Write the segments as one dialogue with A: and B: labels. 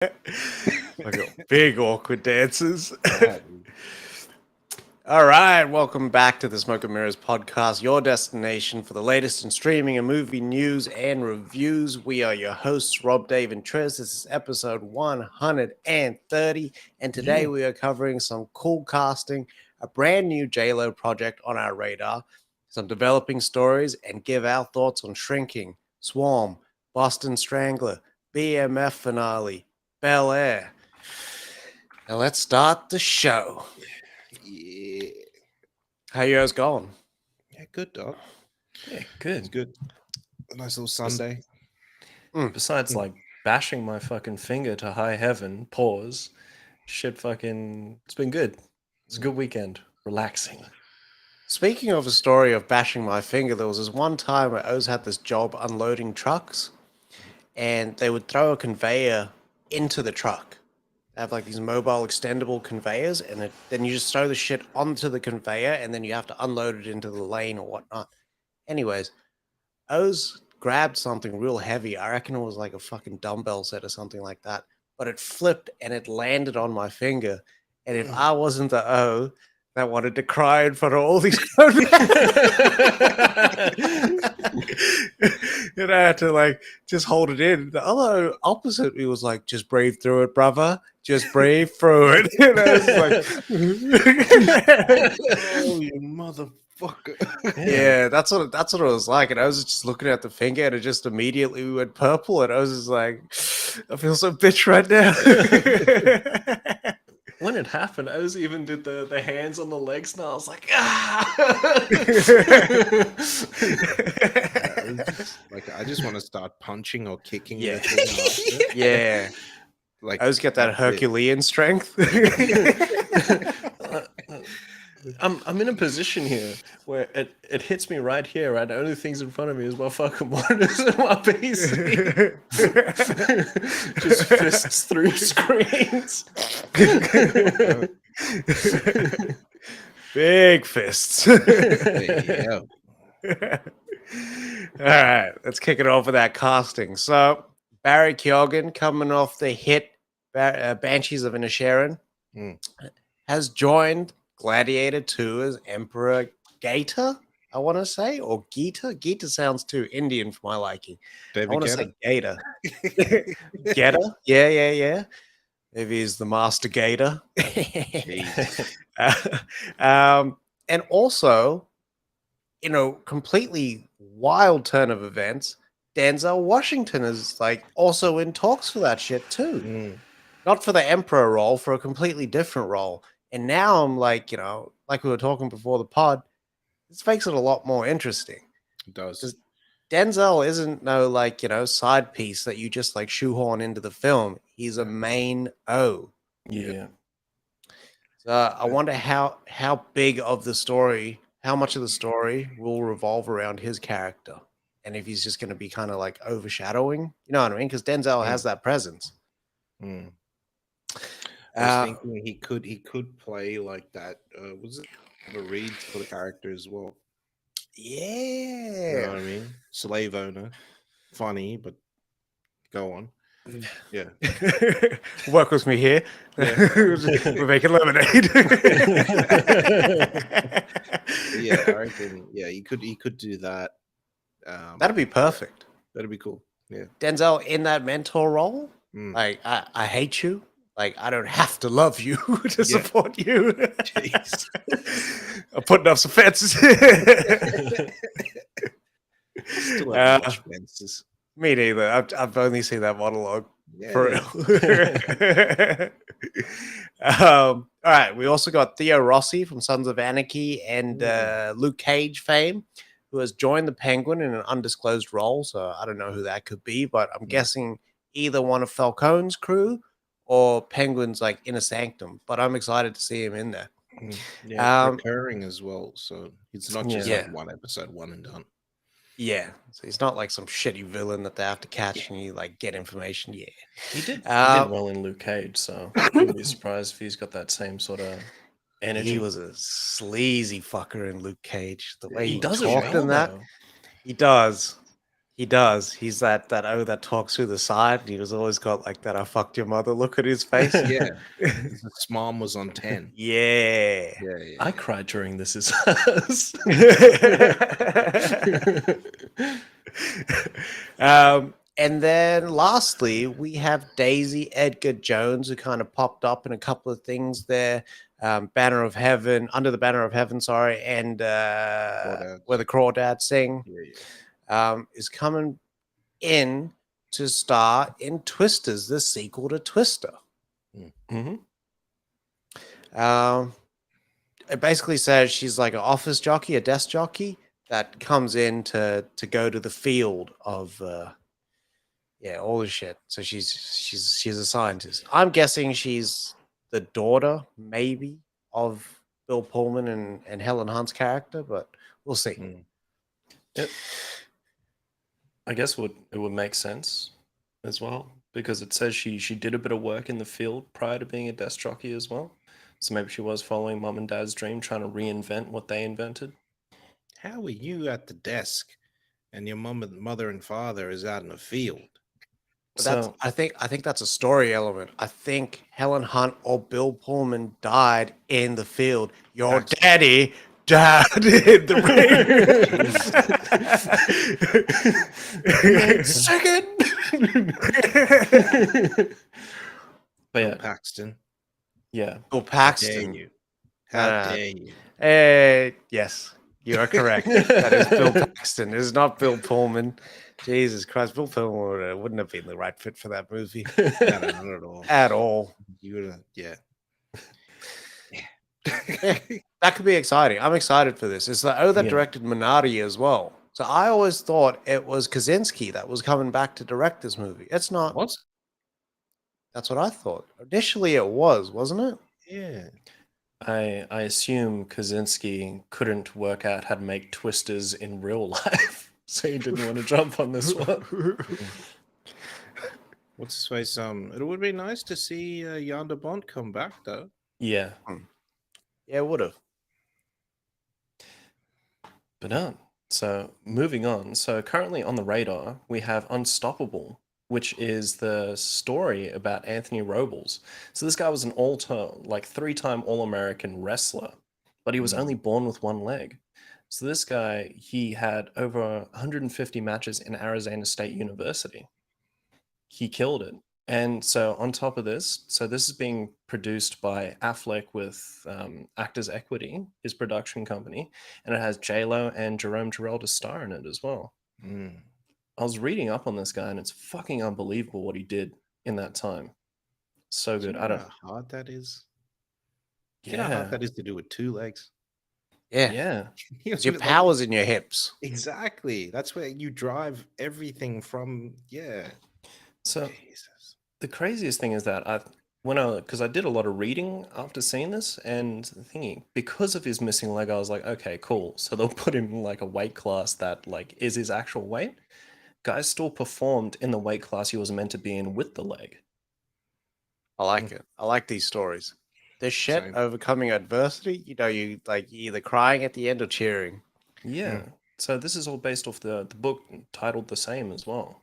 A: Like big awkward dances. All right, welcome back to the Smoke and Mirrors podcast, your destination for the latest in streaming and movie news and reviews. We are your hosts, Rob, Dave, and Triz. This is episode 130, and today we are covering some cool casting, a brand new J-Lo project on our radar, some developing stories, and give our thoughts on Shrinking, Swarm, Boston Strangler, BMF finale, Belair. Now let's start the show.
B: Yeah.
A: How you guys going?
B: Yeah, good, dog.
C: Yeah, good.
B: It's good. A nice little Sunday.
C: Besides, like, bashing my fucking finger to high heaven, pause, it's been good. It's a good weekend. Relaxing.
A: Speaking of a story of bashing my finger, there was this one time where Oz had this job unloading trucks, and they would throw a conveyor into the truck. They have like these mobile extendable conveyors, and then you just throw the shit onto the conveyor, and then you have to unload it into the lane or whatnot. Anyways, Oz grabbed something real heavy. I reckon it was like a fucking dumbbell set or something like that. But it flipped and it landed on my finger. And if I wasn't the O that wanted to cry in front of all these and I had to like just hold it in. The other opposite me was like, just breathe through it, brother. Just breathe through it. And I was like,
B: Oh, you motherfucker.
A: yeah, that's what it was like. And I was just looking at the finger and it just immediately went purple. And I was just like, I feel so bitch right now.
C: When it happened, Oz even did the hands on the legs, and I was like,
B: Like, I just want to start punching or kicking.
A: Yeah.
B: the thing after.
A: Yeah.
B: Like,
A: I always get that
B: that's it.
A: Herculean strength.
C: I'm in a position here where it hits me right here, right? The only things in front of me is my fucking monitors and my PC. Just fists through screens.
A: Big fists.
B: Yeah.
A: All right, let's kick it off with that casting. So, Barry Keoghan, coming off the hit Banshees of Inisherin, has joined Gladiator 2 as Emperor Gaeta, I want to say, or Gita. Gita sounds too Indian for my liking.
B: David
A: I want to
B: Guetta?
A: say Gaeta. Gaeta? Yeah. Maybe he's the Master Gator. And also, completely wild turn of events, Denzel Washington is like also in talks for that shit too. Not for the Emperor role, for a completely different role. And now I'm like, like we were talking before the pod, this makes it a lot more interesting.
B: It does.
A: Because Denzel isn't no side piece that you just like shoehorn into the film. He's a main O.
C: Yeah.
A: So I wonder how big of the story, how much of the story will revolve around his character, and if he's just going to be kind of like overshadowing, you know what I mean? Because Denzel has that presence.
B: I was thinking he could play like that. Was it the reads for the character as well?
A: Yeah.
B: You know what I mean? Slave owner, funny, but go on. Yeah.
A: Work with me here.
B: Yeah.
A: We're making lemonade.
B: Yeah, I reckon. Yeah, he could do that.
A: That'd be perfect.
B: That'd be cool. Yeah.
A: Denzel in that mentor role. Like, I hate you. Like, I don't have to love you to support you.
B: Jeez.
A: I'm putting up some fences.
B: Still have to watch Fences.
A: Me neither. I've only seen that monologue.
B: Yeah.
A: For real. All right. We also got Theo Rossi from Sons of Anarchy and Luke Cage fame, who has joined the Penguin in an undisclosed role. So I don't know who that could be, but I'm guessing either one of Falcone's crew or Penguin's like inner sanctum. But I'm excited to see him in there.
B: Yeah, recurring as well. So it's not just
A: Yeah.
B: like one episode, one and done.
A: Yeah, so he's not like some shitty villain that they have to catch and you like get information. Yeah,
C: He did well in Luke Cage, so I wouldn't be surprised if he's got that same sort of energy.
A: he was a sleazy fucker in Luke Cage. The way
C: He
A: he
C: does it
A: talked
C: well,
A: in that,
C: though.
A: he does. He does. He's that that talks through the side. And he was always got like that "I fucked your mother" look at his face.
B: Yeah, his mom was on 10.
A: Yeah.
B: Yeah.
C: I cried during This Is Us.
A: And then lastly, we have Daisy Edgar Jones, who kind of popped up in a couple of things there. Banner of Heaven, Under the Banner of Heaven, sorry, and Where the Crawdads Sing, is coming in to star in Twisters, the sequel to Twister.
C: Mm-hmm.
A: It basically says she's like an office jockey, a desk jockey that comes in to go to the field of all the shit. So she's a scientist. I'm guessing she's the daughter, maybe, of Bill Pullman and Helen Hunt's character, but we'll see.
C: I guess it would make sense as well, because it says she did a bit of work in the field prior to being a desk jockey as well. So maybe she was following mom and dad's dream, trying to reinvent what they invented.
B: How are you at the desk and your mother and father is out in the field?
A: But that's, I think that's a story element. I think Helen Hunt or Bill Pullman died in the field. Your daddy died in the ring.
C: Second. But
B: Bill Paxton.
C: Yeah.
A: Bill
B: How
A: Paxton.
B: dare you? How dare you?
A: Yes, you are correct. That is Bill Paxton. It is not Bill Pullman. Jesus Christ, Bill Pullman wouldn't have been the right fit for that movie.
B: No, not at all.
A: At all.
B: You would have, yeah.
A: That could be exciting. I'm excited for this. It's that directed Minari as well. So I always thought it was Kaczynski that was coming back to direct this movie. It's not.
B: What?
A: That's what I thought. Initially it was, wasn't it?
B: Yeah.
C: I assume Kaczynski couldn't work out how to make twisters in real life, so he didn't want to jump on this one.
B: What's his face? It would be nice to see Yonder Bond come back, though.
C: Yeah.
A: Yeah, it would have.
C: But no. So moving on. So currently on the radar, we have Unstoppable, which is the story about Anthony Robles. So this guy was an three-time All-American wrestler, but he was only born with one leg. So this guy, he had over 150 matches in Arizona State University. He killed it. And so on top of this, so this is being produced by Affleck with Actors Equity, his production company, and it has J-Lo and Jerome Jarrell to star in it as well. I was reading up on this guy, and it's fucking unbelievable what he did in that time. So good.
B: Do you know how hard that is? Do you know how hard that is to do with 2 legs?
A: Yeah. It's your powers in your hips.
B: Exactly. That's where you drive everything from. Yeah.
C: So
B: Jesus.
C: The craziest thing is that because I did a lot of reading after seeing this and thinking, because of his missing leg, I was like, okay, cool. So they'll put him in like a weight class that like is his actual weight. Guy still performed in the weight class he was meant to be in with the leg.
A: I like it. I like these stories. This shit, overcoming adversity, you either crying at the end or cheering.
C: Yeah. So this is all based off the book titled the same as well.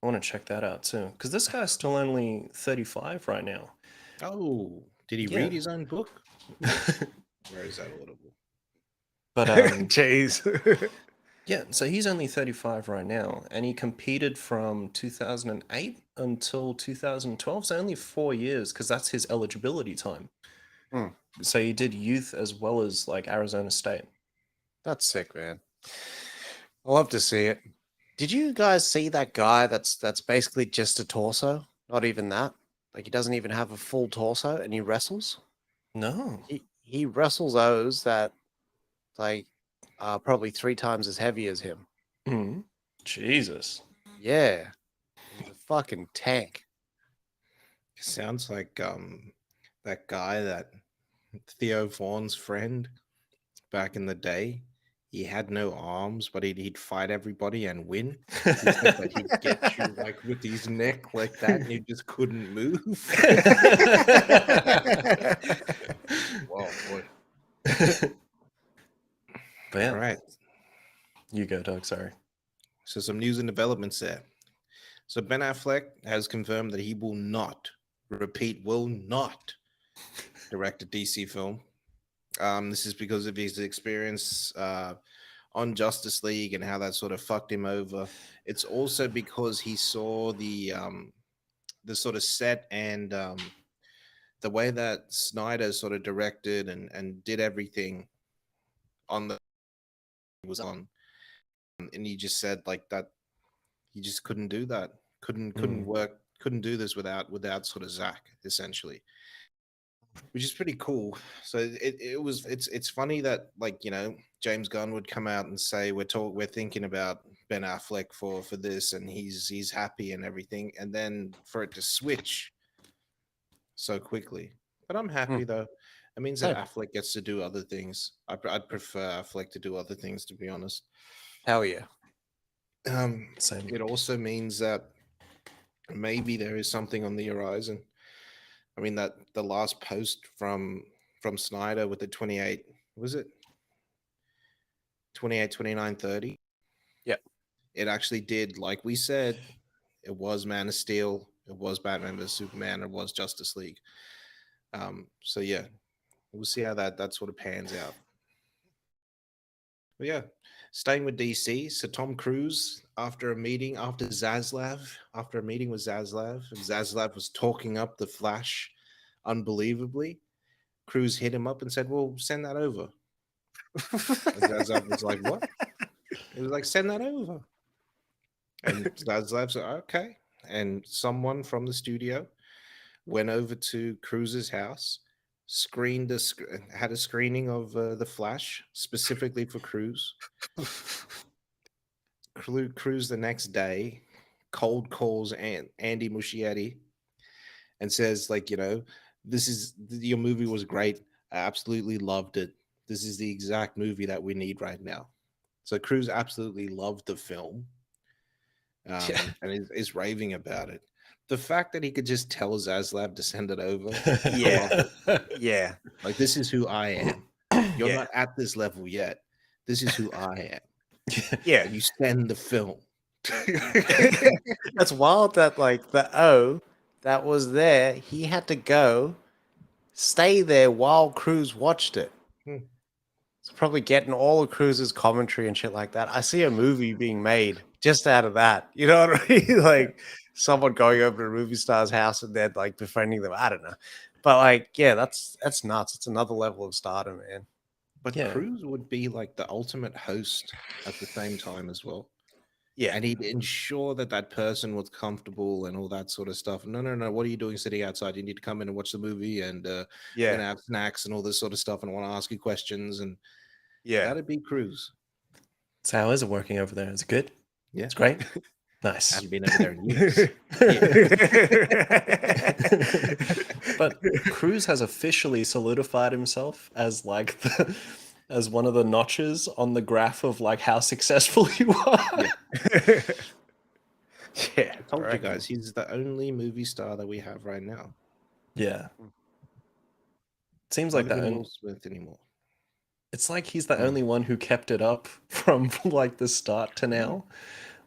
C: I want to check that out too, because this guy's still only 35 right now.
B: Oh, did he read his own book? Where is that audible?
C: But
A: jeez.
C: Yeah, so he's only 35 right now, and he competed from 2008 until 2012, so only 4 years, because that's his eligibility time. So he did youth as well as like Arizona State.
A: That's sick, man. I love to see it. Did you guys see that guy that's basically just a torso? Not even that. Like he doesn't even have a full torso, and he wrestles.
C: No.
A: He wrestles those that like are probably 3 times as heavy as him.
C: Jesus.
A: Yeah. He's a fucking tank.
B: Sounds like that guy, that Theo Vaughn's friend back in the day. He had no arms, but he'd fight everybody and win. He said that he'd get you like with his neck like that, and you just couldn't move. Wow, boy.
C: But yeah.
B: All right.
C: You go, Doug. Sorry.
B: So some news and developments there. So Ben Affleck has confirmed that he will not direct a DC film. This is because of his experience on Justice League and how that sort of fucked him over. It's also because he saw the sort of set and the way that Snyder sort of directed and did everything on the was on, and he just said like that he just couldn't do that, couldn't work, couldn't do this without sort of Zach essentially, which is pretty cool. So it's funny that, like, you know, James Gunn would come out and say we're thinking about Ben Affleck for this, and he's happy and everything, and then for it to switch so quickly. But I'm happy though. It means that
A: Same.
B: Affleck gets to do other things. I'd prefer Affleck to do other things, to be honest.
A: Hell yeah.
C: Same.
B: It also means that maybe there is something on the horizon. I mean, that the last post from Snyder with the 28, was it 28, 29, 30?
A: Yeah.
B: It actually did, like we said, it was Man of Steel, it was Batman vs Superman, it was Justice League. So yeah, we'll see how that sort of pans out. But yeah, staying with DC. So Tom Cruise, after a meeting with Zaslav, and Zaslav was talking up the Flash unbelievably. Cruise hit him up and said, "Well, send that over." And Zaslav was like, "What?" It was like, "Send that over." And Zaslav said, "Okay." And someone from the studio went over to Cruise's house, had a screening of the Flash specifically for Cruise. Cruise the next day cold calls Andy Muschietti and says, like, you know, your movie was great. I absolutely loved it. This is the exact movie that we need right now. So Cruise absolutely loved the film, and is raving about it. The fact that he could just tell Zaslav to send it over, I love it.
A: Yeah.
B: Like, this is who I am. You're
A: Yeah.
B: not at this level yet. This is who I am.
A: Yeah.
B: And you send the film.
A: That's wild that, like, the O that was there, he had to go stay there while Cruz watched it.
B: Hmm.
A: It's probably getting all of Cruz's commentary and shit like that. I see a movie being made just out of that. You know what I mean? Like, someone going over to a movie star's house and then, like, befriending them. I don't know. But, like, yeah, that's nuts. It's another level of stardom, man.
B: But
C: Yeah.
B: Cruz would be like the ultimate host at the same time as well.
A: Yeah.
B: And he'd ensure that person was comfortable and all that sort of stuff. No. What are you doing sitting outside? You need to come in and watch the movie, and we're
A: Yeah.
B: gonna have snacks and all this sort of stuff, and I want to ask you questions. And
A: Yeah.
B: that'd be Cruz.
C: So how is it working over there? Is it good?
B: Yeah.
C: It's great.
B: I
C: Nice.
B: haven't been over there in years.
C: But Cruz has officially solidified himself as like as one of the notches on the graph of like how successful you are.
A: Yeah.
B: I told you guys, he's the only movie star that we have right now.
C: Yeah. Seems like
B: Not
C: that.
B: even Will Smith anymore.
C: It's like he's the only one who kept it up from like the start to now.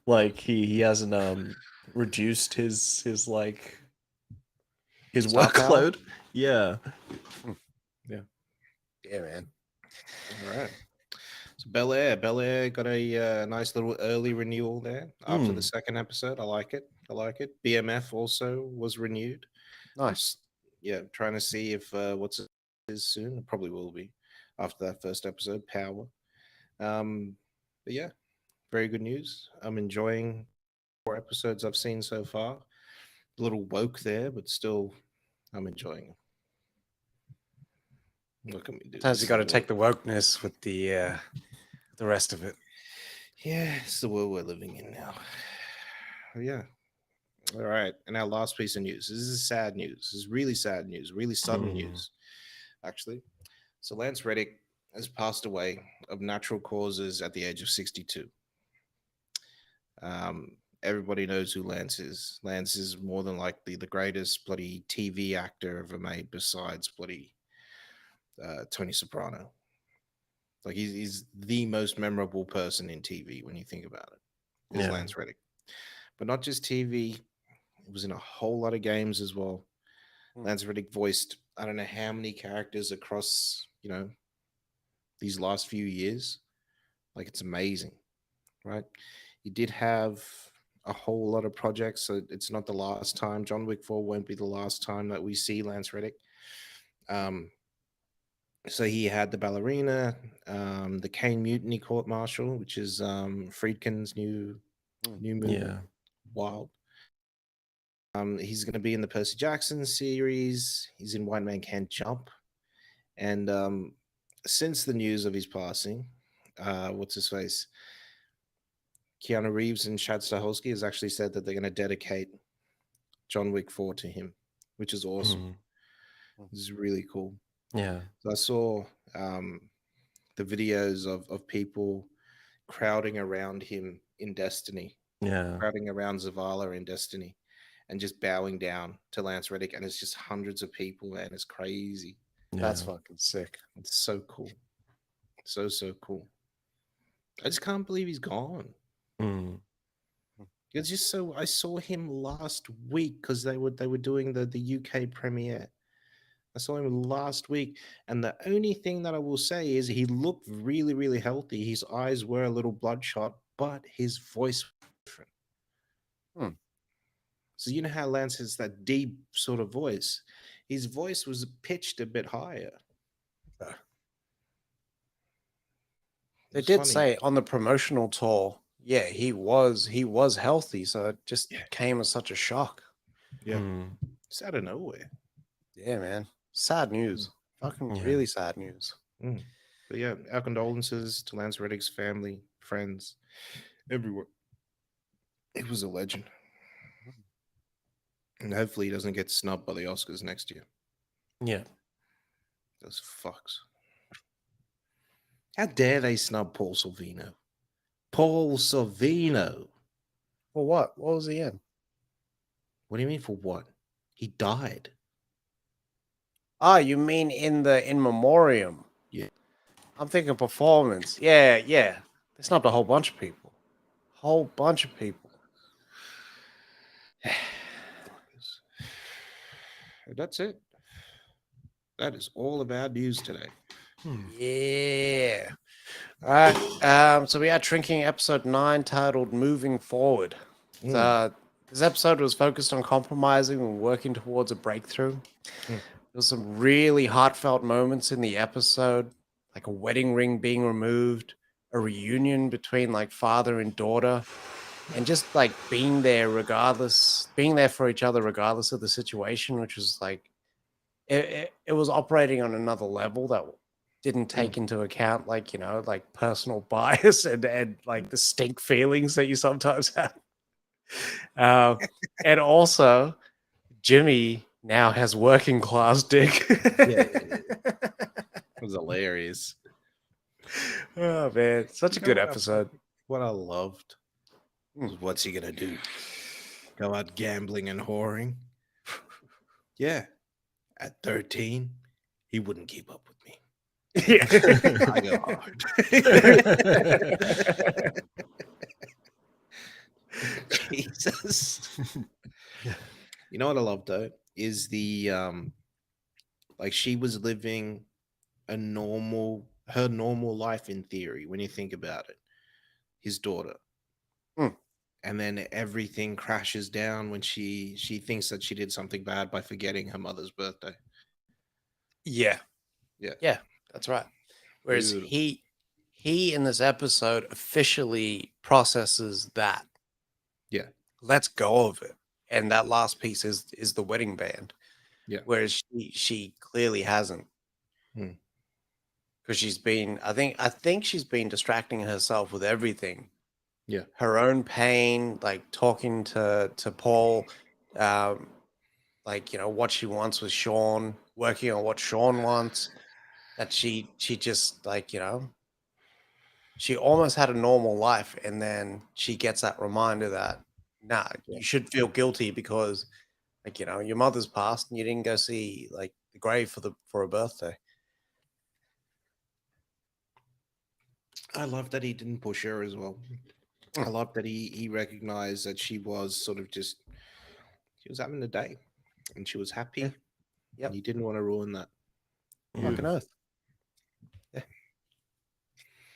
C: Like he hasn't reduced his like his
A: Star power?
C: workload. Yeah.
A: Yeah, man.
B: All right. So Belair got a nice little early renewal there after the second episode. I like it. BMF also was renewed.
A: Nice.
B: Yeah, trying to see if what's it is soon. It probably will be after that first episode, Power. But yeah, very good news. I'm enjoying 4 episodes I've seen so far. A little woke there, but still, I'm enjoying it. What can we do?
A: Sometimes you got to take the wokeness with the rest of it.
B: Yeah, it's the world we're living in now. Yeah. All right. And our last piece of news. This is sad news. This is really sad news, really sudden news, actually. So Lance Reddick has passed away of natural causes at the age of 62. Everybody knows who Lance is. Lance is more than likely the greatest bloody TV actor ever made besides bloody Tony Soprano. Like he's the most memorable person in TV when you think about it. is
C: Yeah.
B: Lance Reddick. But not just TV, it was in a whole lot of games as well. Lance Reddick voiced I don't know how many characters across, these last few years. Like it's amazing, right? He did have a whole lot of projects, so it's not the last time. John Wick 4 won't be the last time that we see Lance Reddick. So he had the ballerina, the Kane Mutiny Court Martial, which is Friedkin's new movie,
C: Yeah.
B: Wild. He's going to be in the Percy Jackson series. He's in White Man Can't Jump. And since the news of his passing, what's his face? Keanu Reeves and Chad Stahelski has actually said that they're going to dedicate John Wick 4 to him, which is awesome. This is really cool.
C: Yeah.
B: So I saw the videos of people crowding around him in Destiny,
C: Yeah.
B: crowding around Zavala in Destiny, and just bowing down to Lance Reddick. And it's just hundreds of people, man. It's crazy.
A: That's fucking sick.
B: It's so cool. So cool. I just can't believe he's gone. It's just so. I saw him last week because they were doing the UK premiere. I saw him last week, and the only thing that I will say is he looked really, really healthy. His eyes were a little bloodshot, but his voice was different. So you know how Lance has that deep sort of voice. His voice was pitched a bit higher.
A: They did say on the promotional tour, yeah, he was healthy, so it just came as such a shock.
B: Yeah, it's out of nowhere.
A: Yeah, man, sad news. Fucking really sad news.
B: But yeah, our condolences to Lance Reddick's family, friends, everyone. He was a legend, and hopefully he doesn't get snubbed by the Oscars next year.
C: Yeah,
B: those fucks. How dare they snub Paul Sorvino? Paul Sorvino.
A: For what? What was he in?
B: What do you mean for what? He died.
A: Ah, you mean in the in memoriam?
B: Yeah.
A: I'm thinking performance. Yeah. They snubbed a whole bunch of people. Whole bunch of people.
B: That's it. That is all about news today.
A: Yeah. All right. So we are drinking episode 9 titled Moving Forward. This episode was focused on compromising and working towards a breakthrough. There was some really heartfelt moments in the episode, like a wedding ring being removed, a reunion between like father and daughter, and just like being there for each other regardless of the situation, which was like it was operating on another level that didn't take into account like like personal bias and like the stink feelings that you sometimes have. And also Jimmy now has working class dick.
B: It was hilarious.
A: Oh man, such a good episode.
B: What I loved was what's he gonna do? Go out gambling and whoring? Yeah. At 13, he wouldn't keep up with me.
A: Yeah.
B: I go hard. Jesus. You know what I love though is the like she was living her normal life in theory when you think about it. His daughter. And then everything crashes down when she thinks that she did something bad by forgetting her mother's birthday.
A: Yeah, that's right. Whereas he in this episode officially processes that.
B: Yeah.
A: Lets go of it. And that last piece is the wedding band.
B: Yeah.
A: Whereas she clearly hasn't. Because she's been I think she's been distracting herself with everything.
B: Yeah.
A: Her own pain, like talking to Paul, like what she wants with Sean, working on what Sean wants. That she just like she almost had a normal life, and then she gets that reminder that you should feel guilty because like your mother's passed and you didn't go see like the grave for a birthday.
B: I love that he didn't push her as well. I love that he recognized that she was having a day, and she was happy.
A: Yeah. Yep.
B: And he didn't want to ruin that.
A: Fucking oath. Yeah.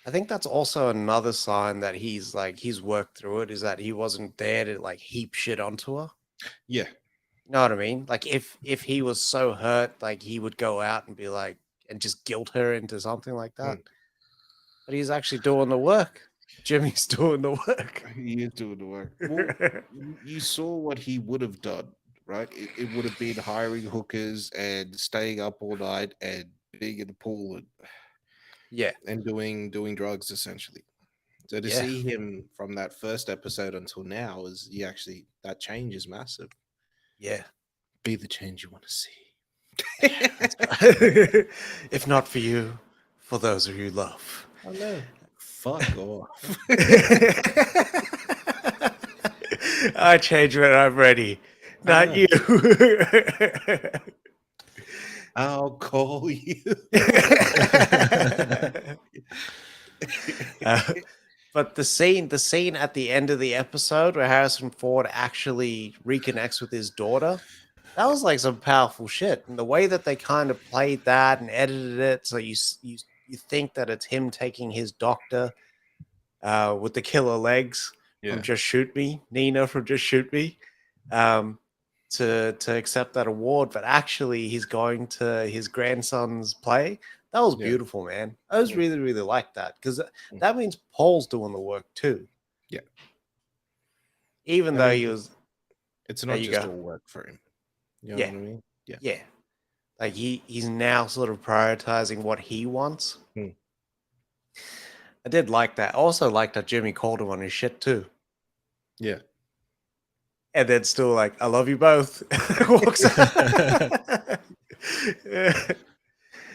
A: I think that's also another sign that he's worked through it, is that he wasn't there to like heap shit onto her.
B: Yeah,
A: You know what I mean? Like if he was so hurt, like he would go out and be like and just guilt her into something like that. But he's actually doing the work. Jimmy's doing the work.
B: he is doing the work. Well, you saw what he would have done, right? It would have been hiring hookers and staying up all night and being in the pool
A: Yeah.
B: and doing drugs essentially. So to
A: Yeah.
B: see him from that first episode until now that change is massive.
A: Yeah.
B: Be the change you want to see.
A: If not for you, for those of you love.
B: Oh no. Fuck off.
A: I change when I'm ready. Not you.
B: I'll call you.
A: But the scene at the end of the episode where Harrison Ford actually reconnects with his daughter, that was like some powerful shit. And the way that they kind of played that and edited it, so you think that it's him taking his doctor with the killer legs from Just Shoot Me, Nina from Just Shoot Me, to accept that award, but actually he's going to his grandson's play. That was beautiful, man. I was really, really like that, because that means Paul's doing the work too.
B: Yeah.
A: Even though he was...
B: It's not just all work for him. You know what I mean? Yeah.
A: Yeah. Like he's now sort of prioritizing what he wants. I did like that. I also liked that Jimmy called him on his shit too.
B: Yeah.
A: And then still like, I love you both. Walks out.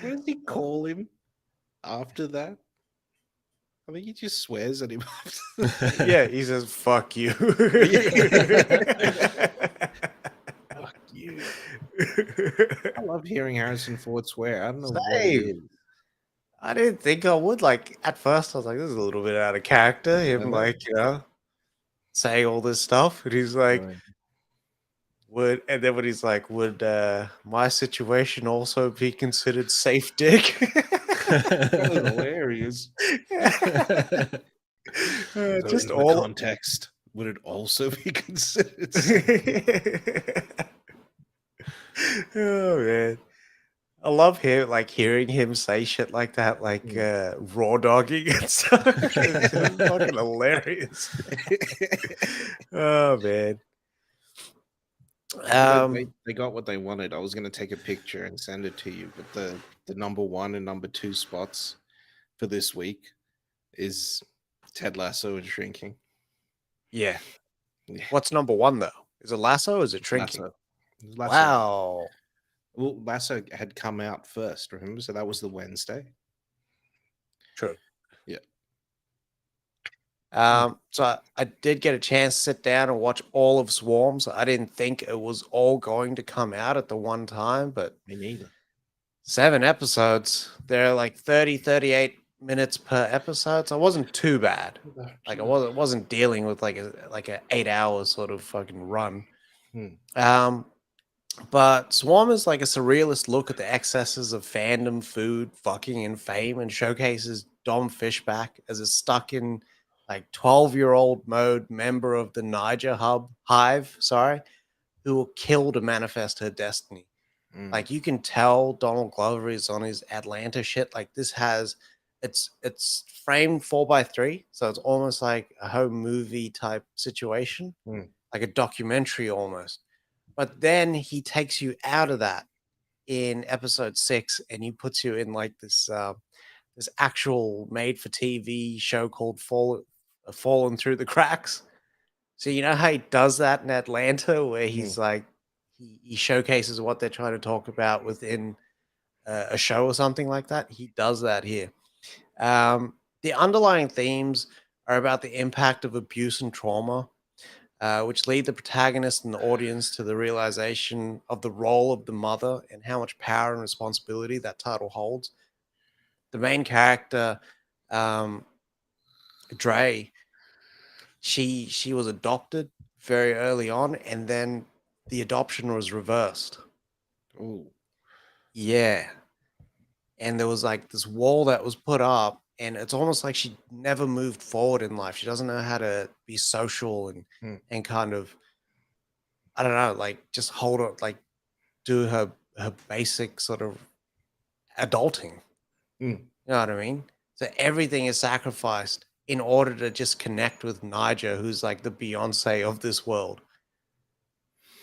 B: What does he call him after that? I think he just swears at him.
A: Yeah, he says, fuck you.
B: Fuck you. I love hearing Harrison Ford swear. I don't know what it is.
A: I didn't think I would. Like, at first, I was like, this is a little bit out of character. Him, like, saying all this stuff. And he's like, and then when he's like, would my situation also be considered safe dick?
B: That was hilarious.
A: Just
B: in
A: all
B: the context, would it also be considered?
A: Oh man, I love hearing him say shit like that, like raw dogging and stuff. It's just fucking hilarious. Oh man.
B: They got what they wanted. I was going to take a picture and send it to you, but the number 1 and number 2 spots for this week is Ted Lasso and Shrinking.
A: Yeah. What's number 1 though? Is it Lasso or is it Shrinking?
B: Lasso.
A: Wow.
B: Well, Lasso had come out first, remember? So that was the Wednesday.
A: True.
B: Yeah.
A: So I did get a chance to sit down and watch all of Swarm. So I didn't think it was all going to come out at the one time, but
B: me neither.
A: 7 episodes. They're like 30, 38 minutes per episode. So it wasn't too bad. Like I wasn't dealing with like a 8 hours sort of fucking run. But Swarm is like a surrealist look at the excesses of fandom, food, fucking, and fame, and showcases Dom Fishback as a stuck in like 12-year-old mode member of the Niger Hive, who will kill to manifest her destiny. Like you can tell Donald Glover is on his Atlanta shit. Like this it's framed 4:3, so it's almost like a home movie type situation, like a documentary almost. But then he takes you out of that in episode 6, and he puts you in like this actual made-for-TV show called Fallen Through the Cracks. So you know how he does that in Atlanta, where he's like he showcases what they're trying to talk about within a show or something like that. He does that here. The underlying themes are about the impact of abuse and trauma, which lead the protagonist and the audience to the realization of the role of the mother and how much power and responsibility that title holds. The main character, Dre, she was adopted very early on, and then the adoption was reversed.
B: Oh.
A: Yeah. And there was like this wall that was put up, and it's almost like she never moved forward in life. She doesn't know how to be social and kind of, I don't know, like just hold it, like do her basic sort of adulting.
B: Mm.
A: You know what I mean? So everything is sacrificed in order to just connect with Niger, who's like the Beyonce of this world.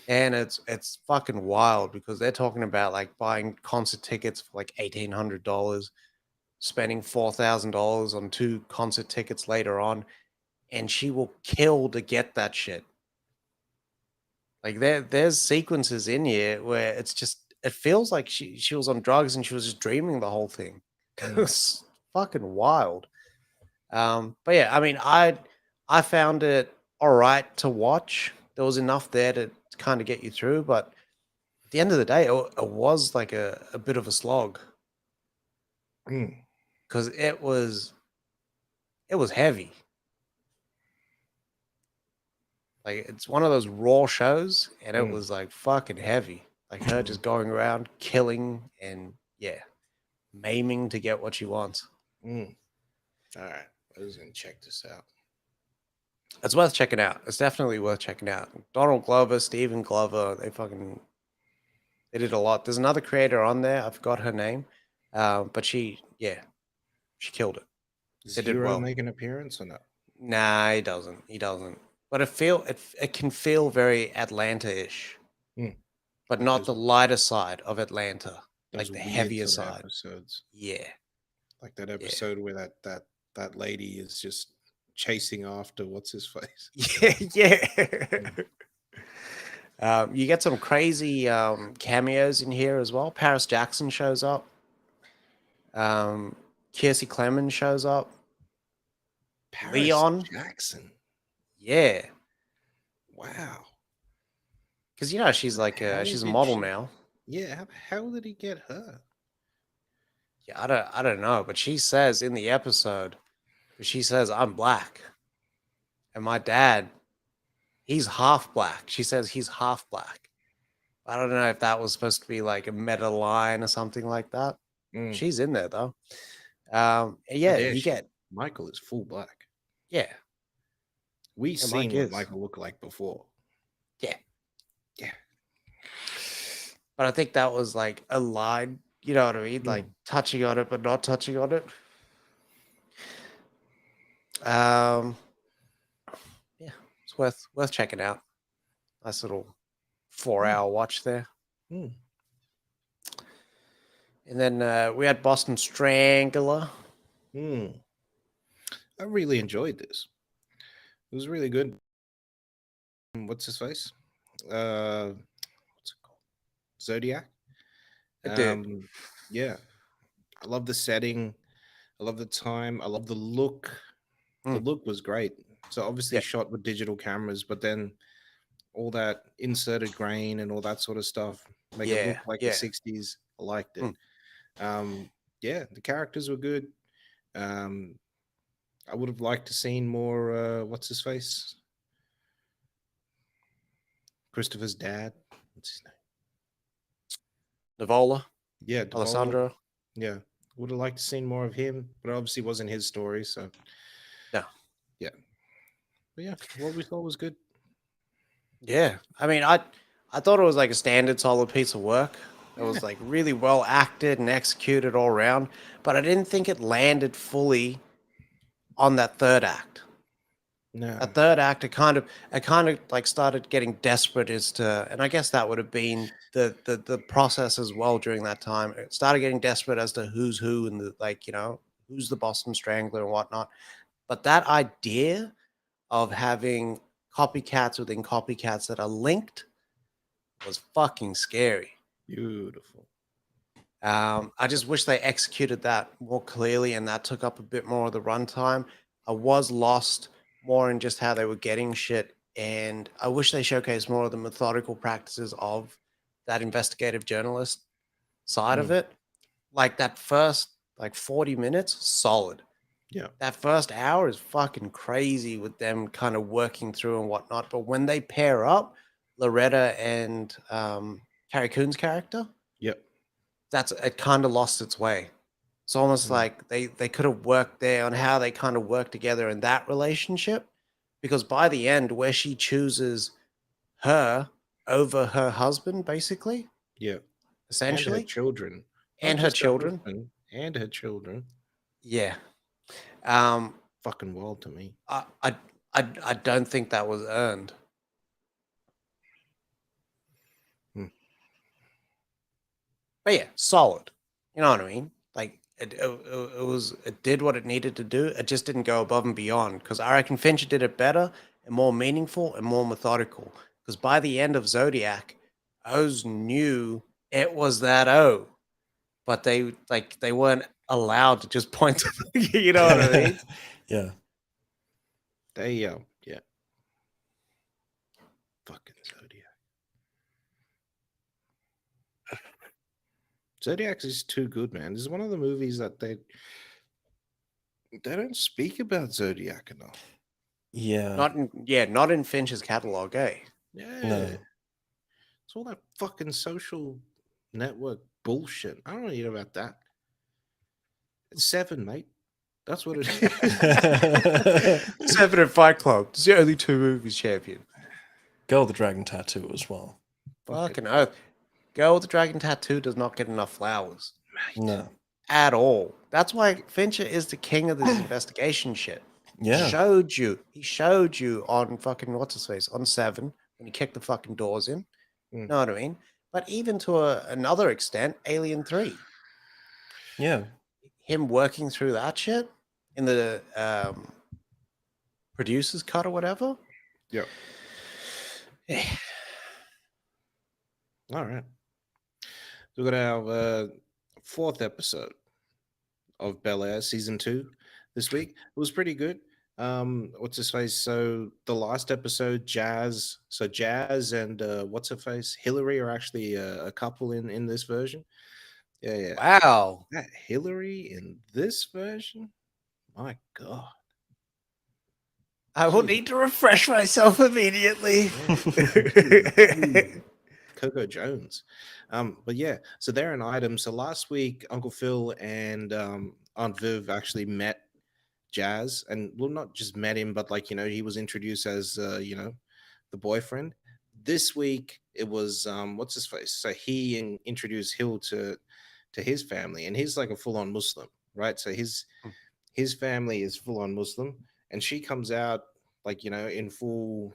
A: And it's fucking wild because they're talking about like buying concert tickets for like $1,800, spending $4,000 on 2 concert tickets later on, and she will kill to get that shit. Like there's sequences in here where it's just it feels like she was on drugs and she was just dreaming the whole thing. It's fucking wild. But yeah, I mean, I found it all right to watch. There was enough there to kind of get you through, but at the end of the day, it was like a bit of a slog
B: Mm.
A: because it was heavy. Like it's one of those raw shows, and it
B: Mm.
A: was like fucking heavy. Like her just going around killing and yeah, maiming to get what she wants.
B: Mm. All right. I was going to check this out.
A: It's worth checking out. It's definitely worth checking out. Donald Glover, Stephen Glover, they did a lot. There's another creator on there. I forgot her name, but she killed it.
B: Does
A: They did
B: Hero
A: well.
B: make an appearance or no?
A: Nah, he doesn't. He doesn't. But it can feel very Atlanta-ish, but
B: Like
A: not
B: those,
A: the lighter side of Atlanta,
B: those
A: like the
B: weird
A: heavier
B: sort of
A: side.
B: episodes.
A: Yeah,
B: Like that episode where that lady is just chasing after what's his face.
A: yeah. You get some crazy cameos in here as well. Paris Jackson shows up. Kiersey Clemens shows up.
B: Paris
A: Leon,
B: Jackson.
A: yeah,
B: Wow.
A: because you know she's like
B: How
A: she's a
B: did
A: model
B: she?
A: now.
B: Yeah. How did he get her?
A: Yeah, I don't know, but she says in the episode, she says I'm black, and my dad, he's half black. She says he's half black. I don't know if that was supposed to be like a meta line or something like that.
B: Mm.
A: She's in there though.
B: How
A: Yeah,
B: dare
A: you
B: she?
A: get
B: Michael is full black.
A: yeah,
B: We've
A: yeah, Mike
B: seen what
A: is
B: Michael looked like before.
A: yeah.
B: Yeah.
A: But I think that was like a line, you know what I mean? Like touching on it, but not touching on it. Yeah, it's worth checking out. Nice little 4 hour watch there.
B: Mm.
A: And then we had Boston Strangler.
B: Mm. I really enjoyed this. It was really good. What's his face? What's it called? Zodiac.
A: It did.
B: Yeah. I love the setting. I love the time. I love the look. The
A: Mm.
B: look was great. So obviously
A: Yeah.
B: shot with digital cameras, but then all that inserted grain and all that sort of stuff make it look
A: Yeah.
B: like the
A: Yeah.
B: 60s. I liked it.
A: Mm.
B: Yeah, the characters were good. Um, I would have liked to seen more. What's his face? Christopher's dad. What's his name?
A: Navola,
B: Yeah, Duvall.
A: Alessandro.
B: Yeah, would have liked to seen more of him, but obviously wasn't his story. So
A: No.
B: yeah, but yeah, what we thought was good.
A: Yeah. I mean, I thought it was like a standard solid piece of work. It was like really well acted and executed all around, but I didn't think it landed fully on that third act.
B: No.
A: A third act, it kind of like started getting desperate as to, and I guess that would have been the process as well during that time. It started getting desperate as to who's who and the like, you know, who's the Boston Strangler and whatnot. But that idea of having copycats within copycats that are linked was fucking scary.
B: Beautiful.
A: I just wish they executed that more clearly and that took up a bit more of the runtime. I was lost more in just how they were getting shit, and I wish they showcased more of the methodical practices of that investigative journalist side of it. Like that first like 40 minutes, solid.
B: Yeah.
A: That first hour is fucking crazy with them kind of working through and whatnot. But when they pair up, Loretta and Carrie Coon's character,
B: Yep.
A: it kind of lost its way. It's almost
B: Mm.
A: like they could have worked there on how they kind of work together in that relationship, because by the end, where she chooses her over her husband, basically,
B: Yeah. And her
A: essentially,
B: children. Not
A: and her
B: just her
A: children,
B: husband, and her children.
A: yeah. Um,
B: Fucking wild to me.
A: I don't think that was earned.
B: Hmm.
A: But yeah, solid. You know what I mean? Like it did what it needed to do. It just didn't go above and beyond, because I reckon Fincher did it better and more meaningful and more methodical. Because by the end of Zodiac, O's knew it was that O, but they weren't allowed to just point to you know what I mean?
C: Yeah.
B: They yeah. Fucking Zodiac is too good, man. This is one of the movies that they don't speak about Zodiac enough.
C: Yeah.
A: Not in Fincher's catalog, eh?
B: Yeah.
C: No.
B: It's all that fucking social network bullshit. I don't know about that. It's 7, mate. That's what it is.
A: 7 and Fight Club. It's the only 2 movies, champion.
C: Girl with the Dragon Tattoo as well.
A: Fucking oath. Girl with the Dragon Tattoo does not get enough flowers.
B: Mate.
C: No.
A: At all. That's why Fincher is the king of this investigation shit.
C: Yeah.
A: He showed you on fucking what's his face on 7 when he kicked the fucking doors in.
B: Mm.
A: Know what I mean? But even to another extent, Alien 3.
C: Yeah.
A: Him working through that shit in the producer's cut or whatever.
B: Yep. All right. So we got our 4th episode of Belair season 2 this week. It was pretty good. What's his face? So the last episode, Jazz. So Jazz and what's her face? Hillary are actually a couple in this version. Yeah.
A: Wow.
B: That Hillary in this version? My God.
A: I will
B: Jeez.
A: need to refresh myself immediately.
B: Coco Jones. But yeah, so they're an item. So last week, Uncle Phil and Aunt Viv actually met Jazz, and well, not just met him, but like he was introduced as the boyfriend. This week it was what's his face? So he introduced Hill to his family, and he's like a full on Muslim, right? So his family is full on Muslim, and she comes out like in full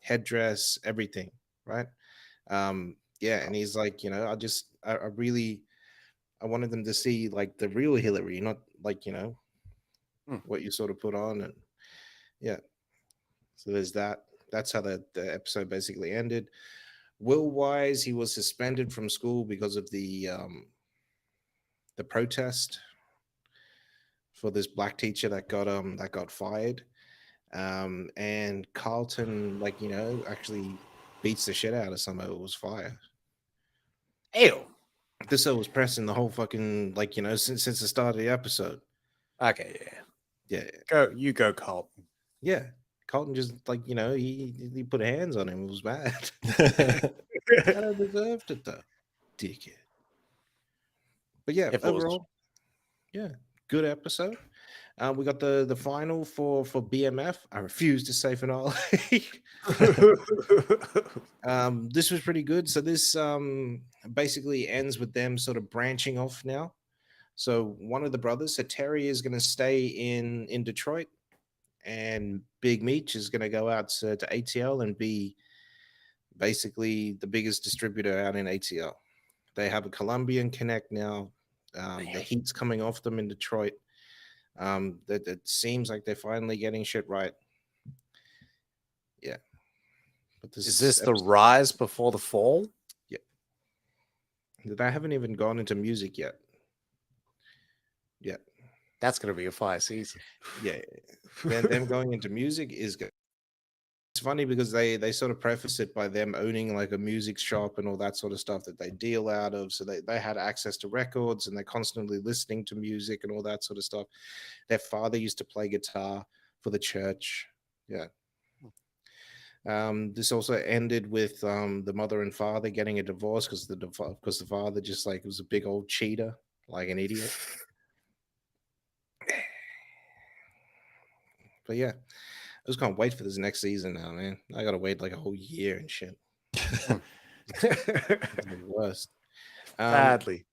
B: headdress, everything, right? Yeah, and he's like, I really I wanted them to see like the real Hillary, not like what you sort of put on, and yeah. So there's that. That's how the episode basically ended. Will Wise, he was suspended from school because of the protest for this black teacher that got fired. And Carlton, like actually beats the shit out of someone who was fired.
A: Ew.
B: This was pressing the whole fucking since the start of the episode.
A: Okay,
B: Yeah,
A: you go, Carlton.
B: yeah. Carlton just he put hands on him. It was bad. I don't deserved it though, dickhead. But yeah,
A: If it was-
B: overall, yeah, good episode. We got the final for BMF. I refuse to say finale. This was pretty good. So this basically ends with them sort of branching off now. So one of the brothers, so Terry, is going to stay in Detroit, and Big Meech is going to go out to ATL and be basically the biggest distributor out in ATL. They have a Colombian connect now. The heat's coming off them in Detroit. That it seems like they're finally getting shit right. Yeah. But
A: Is this the rise before the fall?
B: Yeah. I haven't even gone into music yet. Yeah.
A: That's going to be a fire season.
B: Yeah. Them going into music is good. This funny because they sort of preface it by them owning like a music shop and all that sort of stuff that they deal out of. So they had access to records and they're constantly listening to music and all that sort of stuff. Their father used to play guitar for the church. Yeah. This also ended with the mother and father getting a divorce because the father just like was a big old cheater, like an idiot. But yeah, I just can't wait for this next season now, man. I gotta wait like a whole year and shit. It's the worst.
A: Badly.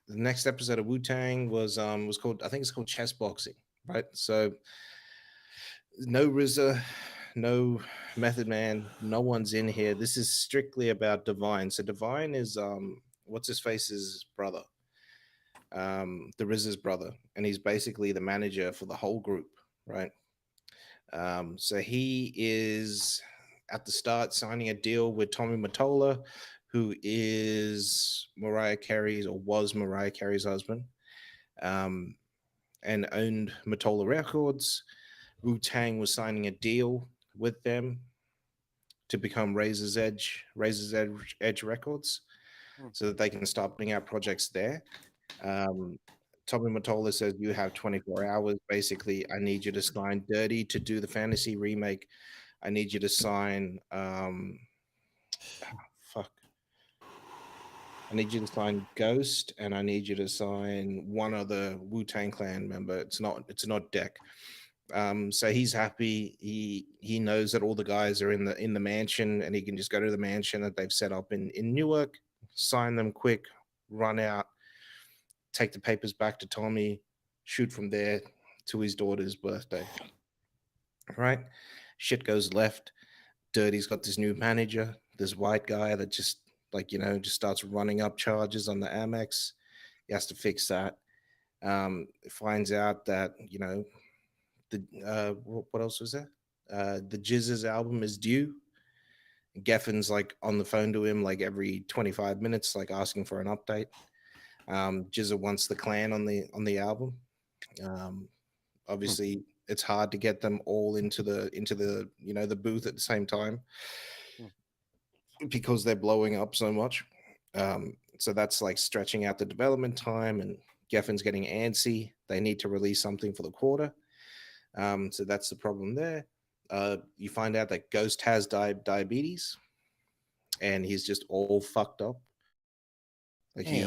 B: The next episode of Wutang was called, I think it's called Chess Boxing, right? So no RZA, no Method Man, no one's in here. This is strictly about Divine. So Divine is what's his face's brother, the RZA's brother, and he's basically the manager for the whole group, right? So he is at the start signing a deal with Tommy Mottola, who is Mariah Carey's or was Mariah Carey's husband, and owned Mottola Records. Wu-Tang was signing a deal with them to become Razor's Edge Records, so that they can start putting out projects there. Tommy Mottola says you have 24 hours. Basically, I need you to sign Dirty to do the fantasy remake. I need you to sign fuck. I need you to sign Ghost, and I need you to sign one other Wu-Tang Clan member. It's not Deck. So he's happy. He knows that all the guys are in the mansion, and he can just go to the mansion that they've set up in Newark, sign them quick, run out, take the papers back to Tommy, shoot from there to his daughter's birthday. Right? Shit goes left. Dirty's got this new manager, this white guy that just just starts running up charges on the Amex. He has to fix that. Finds out that what else was there? The Jizz's album is due. Geffen's like on the phone to him like every 25 minutes, like asking for an update. Jizza wants the Clan on the album. Obviously, it's hard to get them all into the the booth at the same time because they're blowing up so much. So that's like stretching out the development time, and Geffen's getting antsy. They need to release something for the quarter. So that's the problem there. You find out that Ghost has diabetes, and he's just all fucked up. Like he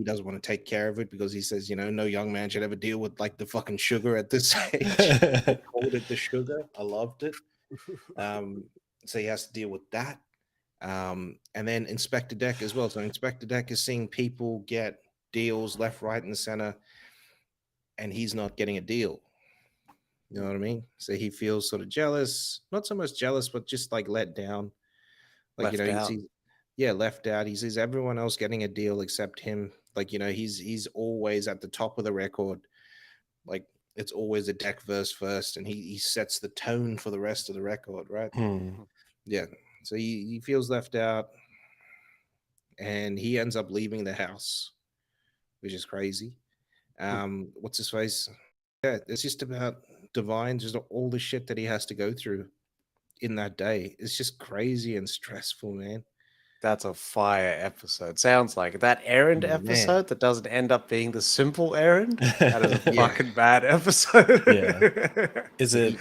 B: doesn't want to take care of it because he says, no young man should ever deal with like the fucking sugar at this age. I called it the sugar. I loved it. So he has to deal with that. And then Inspector Deck as well. So Inspector Deck is seeing people get deals left, right, and center, and he's not getting a deal. You know what I mean? So he feels sort of jealous, not so much jealous, but just like let down. Like,
A: Left out.
B: left out. He sees everyone else getting a deal except him. Like, he's always at the top of the record. Like, it's always a Deck verse first, and he sets the tone for the rest of the record, right? Yeah. So he feels left out, and he ends up leaving the house, which is crazy. What's his face? Yeah, it's just about Divine, just all the shit that he has to go through in that day. It's just crazy and stressful, man.
A: That's a fire episode. Sounds like that errand episode that doesn't end up being the simple errand. That is a fucking bad episode.
C: Yeah. Is it?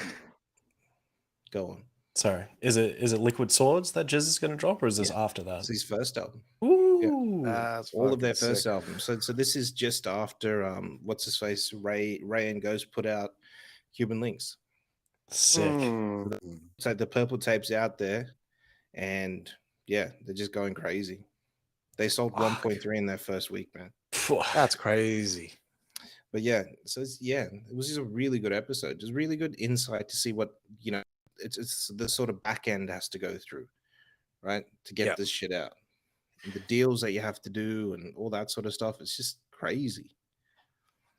B: Go on.
C: Sorry. Is it Liquid Swords that Jizz is going to drop, or is this after that?
B: It's his first album.
C: Ooh.
A: That's
B: all of their
A: fucking
B: first
A: sick.
B: albums. So this is just after what's his face? Ray and Ghost put out Human Links.
C: Sick.
B: So the purple tape's out there, and yeah, they're just going crazy. They sold 1.3 in their first week, man.
A: That's crazy.
B: But yeah, so it was just a really good episode. Just really good insight to see what it's the sort of back end has to go through, right, to get this shit out. And the deals that you have to do and all that sort of stuff. It's just crazy.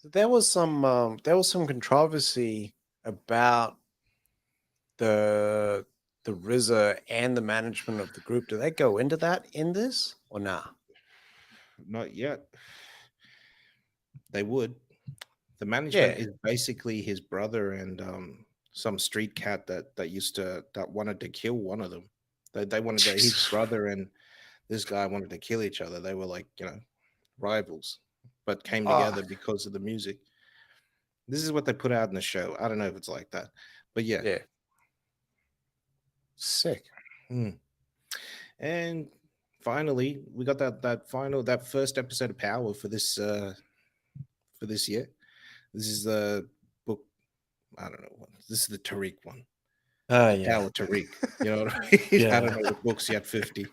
A: There was some controversy about the RZA and the management of the group. Do they go into that in this or nah?
B: Not yet. They would. The management is basically his brother and some street cat that wanted to kill one of them. They wanted to, his brother and this guy wanted to kill each other. They were like, rivals, but came
A: Oh,
B: together because of the music. This is what they put out in the show. I don't know if it's like that, but yeah.
A: yeah. Sick.
B: And finally, we got that first episode of Power for this year. This is the book. I don't know. This is the Tariq one.
C: Oh, yeah.
B: Power Tariq. You know what I mean?
C: Yeah.
B: I don't know the books yet. 50.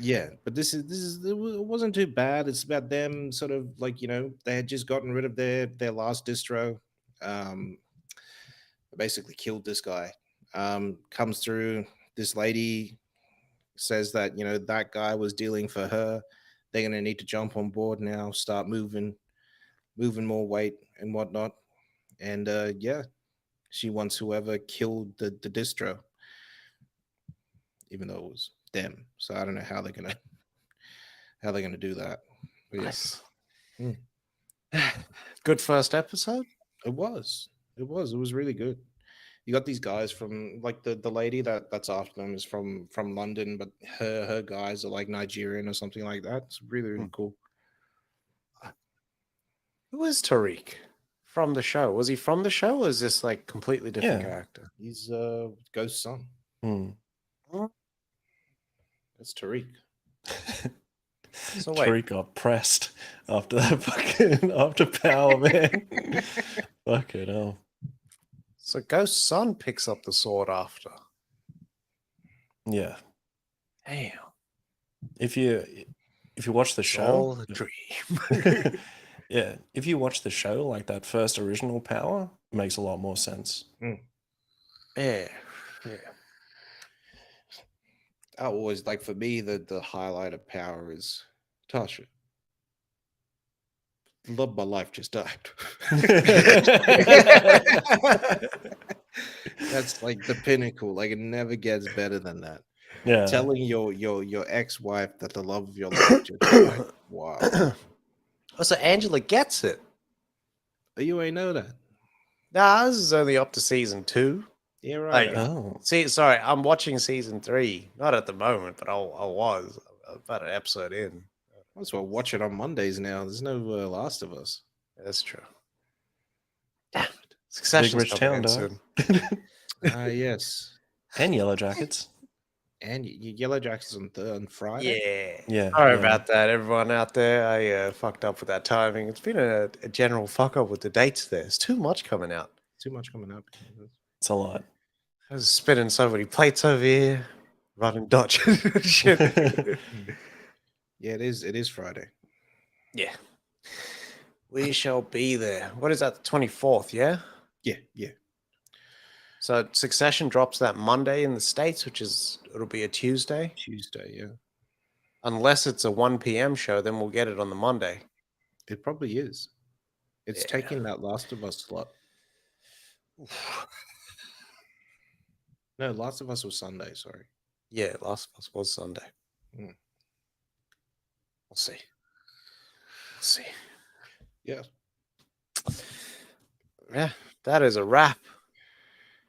B: Yeah, but this is it wasn't too bad. It's about them sort of like, they had just gotten rid of their last distro. Basically killed this guy. Comes through, this lady says that, that guy was dealing for her. They're gonna need to jump on board now, start moving more weight and whatnot. And yeah, she wants whoever killed the distro, even though it was them. So I don't know how they're gonna do that. But
A: Nice.
B: Mm.
A: Good first episode.
B: It was really good. You got these guys from like the lady that's after them is from London, but her guys are like Nigerian or something like that. It's really cool.
A: Who is Tariq from the show? Was he from the show, or is this like completely different character?
B: He's Ghost's son. That's Tariq.
A: So wait,
C: Tariq got pressed after that after Power, man. Fucking hell.
A: so Ghost's son picks up the sword after.
C: Yeah.
A: Damn.
C: If you watch the show,
A: All a dream.
C: yeah, if you watch the show, like that first original Power, it makes a lot more sense.
A: Yeah.
B: I always like, for me, the highlight of Power is Tasha. Love my life just died. That's like the pinnacle. Like, it never gets better than that.
C: Yeah.
B: Telling your ex-wife that the love of your life just died. Wow.
A: Oh, so Angela gets it.
B: You ain't know that.
A: Nah, this is only up to season 2.
B: Yeah, right.
C: Oh.
A: See, sorry, I'm watching season 3. Not at the moment, but I was about an episode in.
B: That's why I watch it on Mondays now. There's no Last of Us.
A: That's true. Damn it. Succession's
C: Rich
A: coming
C: Town,
A: in
C: dog.
A: soon.
B: Yes.
C: And Yellow Jackets.
B: And Yellow Jackets on Friday.
A: Yeah.
C: Yeah.
A: Sorry about that, everyone out there. I fucked up with that timing. It's been a general fuck up with the dates there. There's too much coming out.
B: Too much coming up.
C: It's a lot.
A: I was spinning so many plates over here, running Dutch shit.
B: Yeah, it is Friday.
A: Yeah. We shall be there. What is that, the 24th, yeah?
B: Yeah.
A: So Succession drops that Monday in the States, it'll be a Tuesday.
B: Tuesday, yeah.
A: Unless it's a 1 p.m. show, then we'll get it on the Monday.
B: It probably is. It's taking that Last of Us slot. No, Last of Us was Sunday, sorry.
A: Yeah, Last of Us was Sunday.
B: Mm.
A: We'll see.
B: Yeah.
A: Yeah, that is a wrap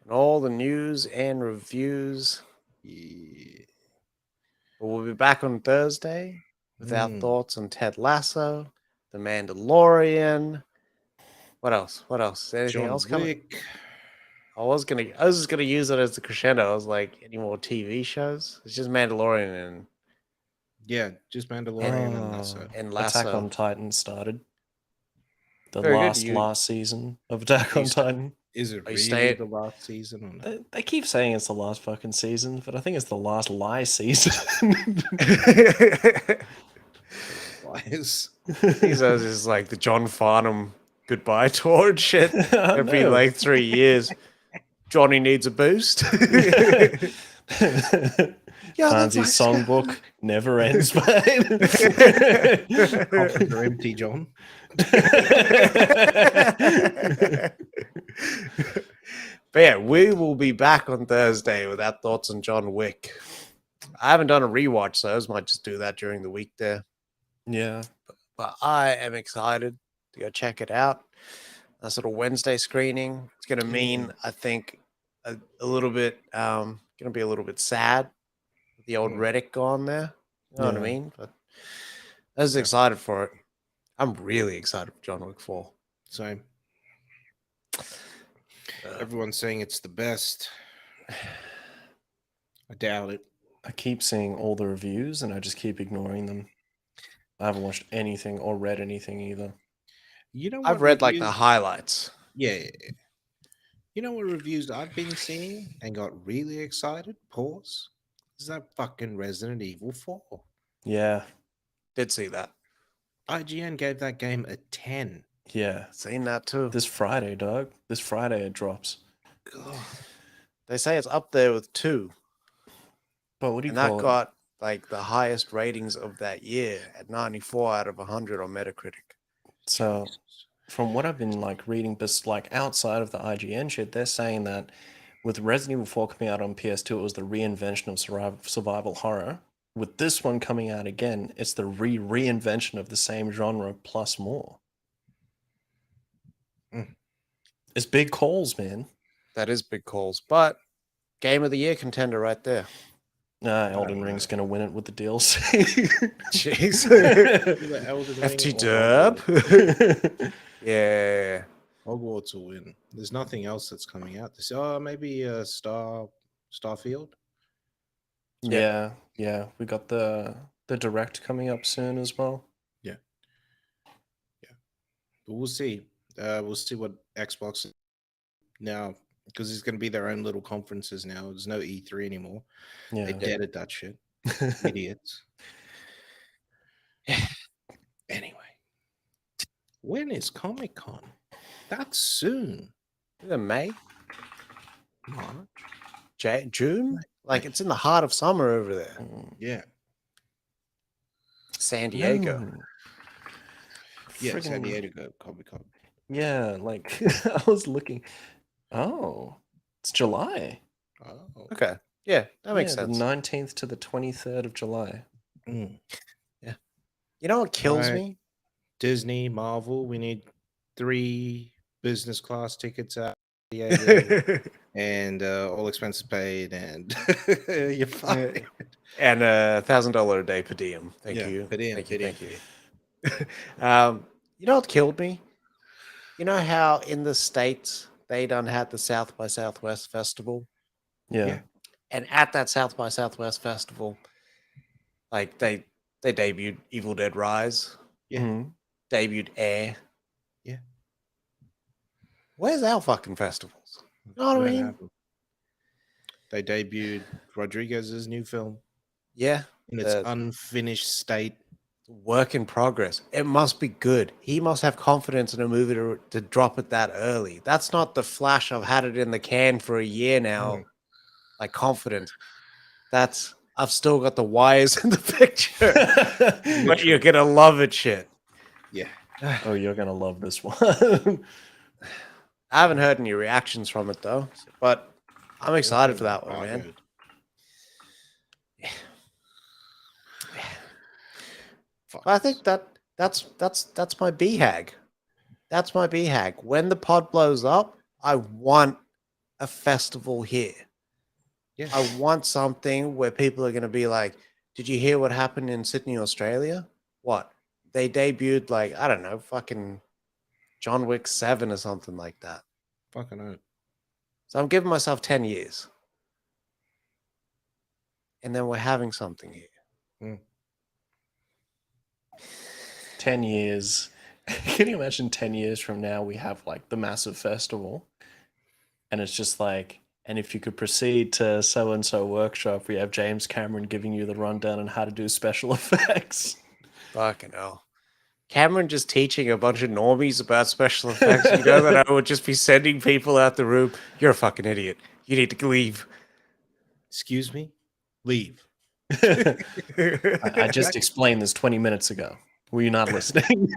A: on all the news and reviews.
B: Yeah.
A: But we'll be back on Thursday with our thoughts on Ted Lasso, The Mandalorian. What else? Anything else coming?
B: Wick.
A: I was just gonna use it as the crescendo. I was like, any more TV shows? It's just Mandalorian and
B: Yeah, just Mandalorian and Lasso.
A: Lasso.
C: Attack on Titan started. The
A: Very good.
C: last season of Attack on Titan.
B: Is it
A: Are you
B: really
A: staying-
B: the last season or not?
C: They keep saying it's the last fucking season, but I think it's the last lie season.
B: Lies.
A: These are just like the John Farnham goodbye tour and shit.
C: I
A: Every
C: know.
A: like 3 years. Johnny needs a boost.
C: Hansi's songbook never ends, mate.
B: Coffins are empty, John.
A: But yeah, we will be back on Thursday with our thoughts on John Wick. I haven't done a rewatch, so I might just do that during the week there.
C: Yeah.
A: But I am excited to go check it out. a sort of Wednesday screening. It's going to mean, I think, a little bit, going to be a little bit sad with the old Reddick gone there. You know what I
C: Yeah.
A: mean? But I was excited for it. I'm really excited for John Wick 4.
B: Same. Everyone's saying it's the best. I doubt it.
C: I keep seeing all the reviews and I just keep ignoring them. I haven't watched anything or read anything either.
B: You know what?
A: I've read like
B: reviews-
A: the highlights.
B: Yeah. You know what reviews I've been seeing and got really excited? Pause. Is that fucking Resident Evil 4?
C: Yeah.
A: Did see that.
B: IGN gave that game a 10.
C: Yeah.
A: Seen that too.
C: This Friday, dog. This Friday it drops.
B: God.
A: They say it's up there with 2.
C: But what do you
A: And that
C: call it?
A: got like the highest ratings of that year at 94 out of 100 on Metacritic.
C: So from what I've been like reading, but like outside of the IGN shit, they're saying that with Resident Evil 4 coming out on PS2, it was the reinvention of survival horror. With this one coming out again, it's the reinvention of the same genre plus more.
B: Mm.
C: It's big calls, man.
A: That is big calls. But Game of the Year contender right there.
C: Elden Ring's gonna win it with the DLC.
A: Jeez.
B: Either Elden Ring
A: FT
B: or
A: Derb.
B: Hogwarts.
A: Yeah.
B: Hogwarts will win. There's nothing else that's coming out. This maybe Starfield.
C: Yeah, we got the direct coming up soon as well.
B: But we'll see. We'll see what Xbox now, because it's going to be their own little conferences now. There's no E3 anymore.
C: Yeah.
B: They deaded that shit. Idiots. Anyway, when is Comic Con? That's soon.
A: Is it May?
B: March.
A: June? Like it's in the heart of summer over there.
B: Yeah.
A: San Diego.
C: No.
B: Yeah, San
C: Friggin-
B: Diego Comic Con.
C: Yeah, like I was looking. Oh, it's July.
B: Oh.
A: Okay. Yeah, that makes
C: Yeah,
A: sense.
C: The 19th to the 23rd of July.
B: Mm.
A: You know what kills
B: Right.
A: me?
B: Disney, Marvel, we need 3 business class tickets out. And all expenses paid, and you're fine.
A: And $1,000 a day per diem. Thank
B: Yeah,
A: you.
B: per diem,
A: Thank you.
B: per diem,
A: Thank you. You know what killed me? You know how in the States they done had the South by Southwest festival?
C: Yeah.
B: Yeah.
A: And at that South by Southwest festival, like they debuted Evil Dead Rise,
B: Yeah.
C: Mhm.
A: debuted Air.
B: Yeah.
A: Where's our fucking festivals? You know what I
B: Won't
A: mean?
B: happen. They debuted Rodriguez's new film
A: Yeah.
B: in its
A: The
B: unfinished state.
A: work in progress. It must be good. He must have confidence in a movie to drop it that early. That's not the Flash. I've had it in the can for a year now. Like confident. That's I've still got the wires in the picture. But you're gonna love it, shit.
B: Yeah.
C: Oh, you're gonna love this one.
A: I haven't heard any reactions from it though, but I'm excited for that one, man. But I think that's my BHAG. That's my BHAG. When the pod blows up, I want a festival here.
B: Yeah.
A: I want something where people are going to be like, did you hear what happened in Sydney, Australia? What? They debuted like, I don't know, fucking John Wick 7 or something like that.
B: Fucking hell.
A: So I'm giving myself 10 years. And then we're having something here.
C: 10 years. Can you imagine 10 years from now we have like the massive festival and it's just like, and if you could proceed to so and so workshop, we have James Cameron giving you the rundown on how to do special effects.
A: Fucking hell. Cameron just teaching a bunch of normies about special effects. You know that I would just be sending people out the room. You're a fucking idiot. You need to leave.
B: Excuse me? Leave.
C: I just explained this 20 minutes ago. Were you not listening?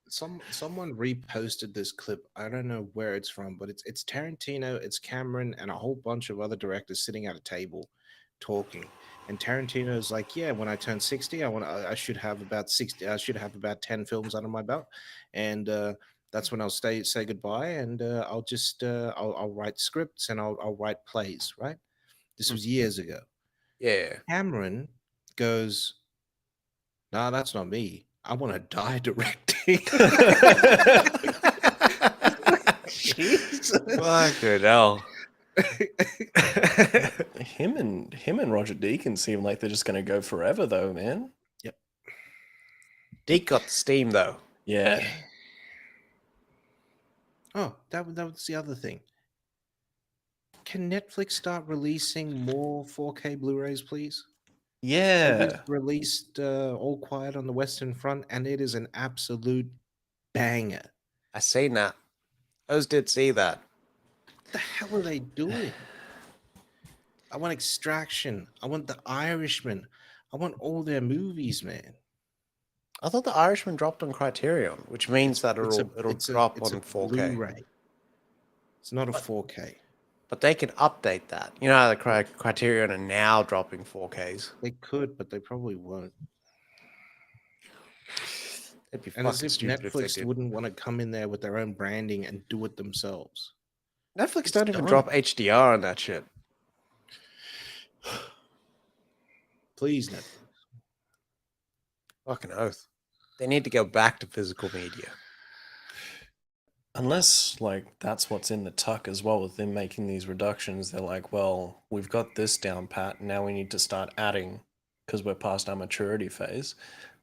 B: Someone reposted this clip. I don't know where it's from, but it's Tarantino, it's Cameron, and a whole bunch of other directors sitting at a table talking. And Tarantino's like, yeah, when I turn 60, I should have about 60. I should have about 10 films under my belt. And That's when I'll say goodbye, and I'll just I'll write scripts and I'll write plays. Right. This was years ago.
A: Yeah.
B: Cameron goes, "Nah, that's not me. I want to die directing." Jesus.
A: Fucking hell.
C: Him and Roger Deakins seem like they're just going to go forever, though, man.
B: Yep.
A: Deke got the steam though.
C: Yeah.
B: Oh, that was the other thing. Can Netflix start releasing more 4K Blu-rays, please? They
C: Yeah.
B: just released All Quiet on the Western Front, and it is an absolute banger.
A: I seen that. Oz did see that.
B: What the hell are they doing? I want Extraction. I want The Irishman. I want all their movies, man.
A: I thought the Irishman dropped on Criterion, which means that it'll drop on 4K.
B: Blu-ray. It's not a 4K.
A: But they can update that. You know how the Criterion are now dropping 4Ks.
B: They could, but they probably won't.
A: It'd be
B: And as
A: fucking
B: if
A: stupid if they
B: Netflix
A: did.
B: wouldn't want to come in there with their own branding and do it themselves.
A: Netflix
B: It's
A: don't even
B: done.
A: drop HDR on that shit.
B: Please, Netflix.
A: Fucking oath. They need to go back to physical media.
C: Unless, like, that's what's in the tuck as well with them making these reductions. They're like, well, we've got this down pat. Now we need to start adding, because we're past our maturity phase.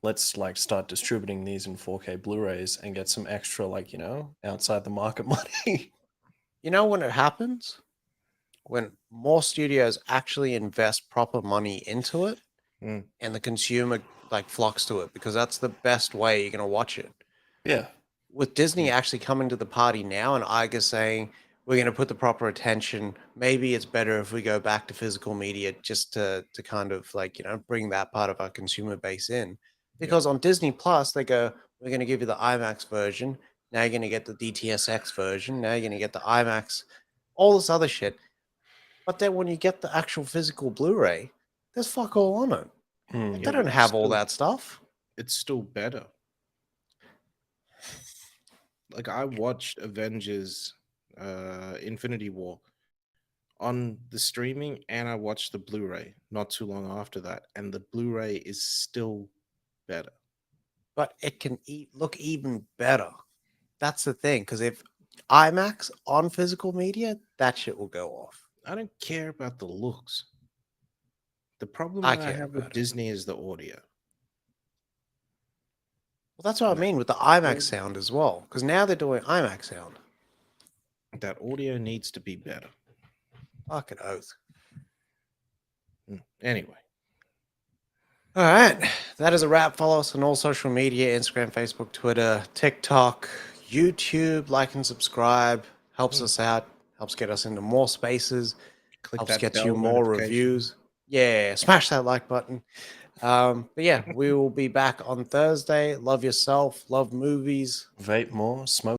C: Let's, like, start distributing these in 4K Blu-rays and get some extra, like, outside the market money.
A: You know when it happens? When more studios actually invest proper money into it
B: Mm.
A: and the consumer like flocks to it, because that's the best way you're going to watch it.
C: Yeah.
A: With Disney actually coming to the party now and Iger saying we're going to put the proper attention, maybe it's better if we go back to physical media just to kind of like, bring that part of our consumer base in. Because on Disney Plus, they go, we're going to give you the IMAX version. Now you're going to get the DTSX version. Now you're going to get the IMAX, all this other shit. But then when you get the actual physical Blu-ray, there's fuck all on it.
C: Mm.
A: Like,
B: Yeah,
A: they don't
B: but
A: have all
B: still-
A: that stuff.
B: It's still better. Like I watched Avengers Infinity War on the streaming and I watched the Blu-ray not too long after that, and the Blu-ray is still better.
A: But it can look even better. That's the thing. Because if IMAX on physical media, that shit will go off.
B: I don't care about the looks. The problem
A: I
B: that I
A: care
B: have with
A: about it.
B: Disney is the audio.
A: Well, that's what I mean with the IMAX
B: Good.
A: sound as well. Because now they're doing IMAX sound.
B: That audio needs to be better.
A: Fucking oath.
B: Anyway,
A: All right. That is a wrap. Follow us on all social media, Instagram, Facebook, Twitter, TikTok, YouTube. Like and subscribe. Helps us out. Helps get us into more spaces.
B: click
A: Helps
B: that
A: get
B: bell
A: you more
B: notification.
A: reviews. Yeah. Smash that like button. But yeah, we will be back on Thursday. Love yourself. Love movies.
C: Vape more, smoke